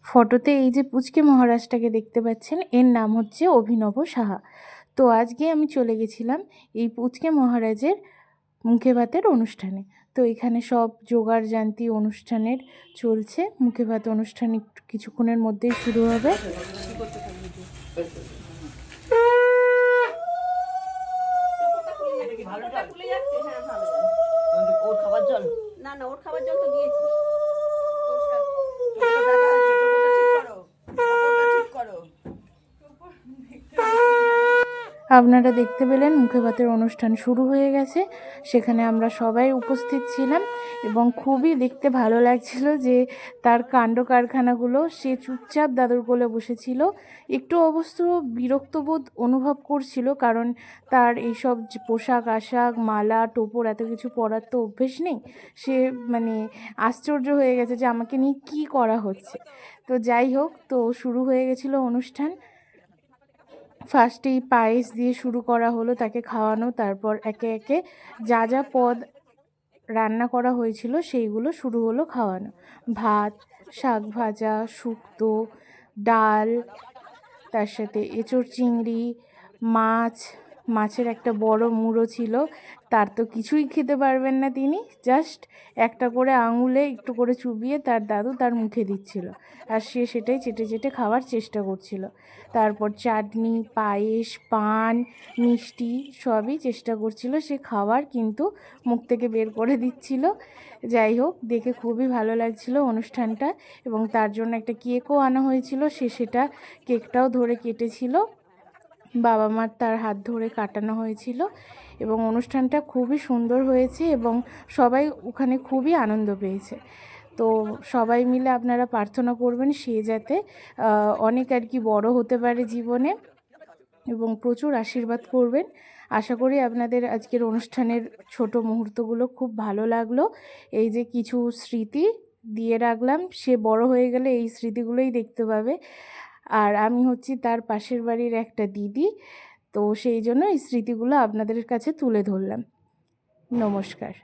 ফটোতে এই যে পুচকে মহারাজটাকে দেখতে পাচ্ছেন, এর নাম হচ্ছে অভিনব সাহা। তো আজকে আমি চলে গেছিলাম এই পুচকে মহারাজের মুখে ভাতের অনুষ্ঠানে। তো এখানে সব জোগাড় জান্তি অনুষ্ঠানের চলছে। মুখে ভাত অনুষ্ঠান একটু কিছুক্ষণের মধ্যেই শুরু হবে। ওর খাবার জল না, ওর খাবার জল তো দিয়েছি। আপনারা দেখতে পেলেন মুখে ভাতের অনুষ্ঠান শুরু হয়ে গেছে। সেখানে আমরা সবাই উপস্থিত ছিলাম এবং খুবই দেখতে ভালো লাগছিল যে তার কাণ্ড কারখানাগুলো। সে চুপচাপ দাদুর কোলে বসেছিল, একটু অবশ্য বিরক্তবোধ অনুভব করছিল, কারণ তার এইসব পোশাক আশাক মালা টোপর এত কিছু পরার তো অভ্যেস নেই। সে মানে আশ্চর্য হয়ে গেছে যে আমাকে নিয়ে কী করা হচ্ছে। তো যাই হোক, তো শুরু হয়ে গেছিলো অনুষ্ঠান। ফার্স্টেই পায়েস দিয়ে শুরু করা হলো তাকে খাওয়ানো, তারপর একে একে যা যা পদ রান্না করা হয়েছিল সেইগুলো শুরু হলো খাওয়ানো। ভাত, শাক ভাজা, শুক্তো, ডাল, তার সাথে এঁচোড় চিংড়ি, মাছ, মাছের একটা বড় মুড়ো ছিল। তার তো কিছুই খেতে পারবেন না তিনি, জাস্ট একটা করে আঙুলে একটু করে চুবিয়ে তার দাদু তার মুখে দিচ্ছিল, আর সে সেটাই চেটে চেটে খাওয়ার চেষ্টা করছিল। তারপর চাটনি, পায়েস, পান, মিষ্টি সবই চেষ্টা করছিল সে খাওয়ার, কিন্তু মুখ থেকে বের করে দিচ্ছিল। যাই হোক, দেখে খুবই ভালো লাগছিল অনুষ্ঠানটা। এবং তার জন্য একটা কেকও আনা হয়েছিল, সে সেটা কেকটাও ধরে কেটেছিল, বাবা মার তার হাত ধরে কাটানো হয়েছিল। এবং অনুষ্ঠানটা খুবই সুন্দর হয়েছে এবং সবাই ওখানে খুবই আনন্দ পেয়েছে। তো সবাই মিলে আপনারা প্রার্থনা করবেন সে যাতে অনেক আর কি বড় হতে পারে জীবনে, এবং প্রচুর আশীর্বাদ করবেন। আশা করি আপনাদের আজকের অনুষ্ঠানের ছোট মুহূর্তগুলো খুব ভালো লাগলো। এই যে কিছু স্মৃতি দিয়ে রাখলাম, সে বড় হয়ে গেলে এই স্মৃতিগুলোই দেখতে পাবে। আর আমি হচ্ছি তার পাশের বাড়ির একটা দিদি, তো সেই জন্য এই স্মৃতিগুলো আপনাদের কাছে তুলে ধরলাম। নমস্কার।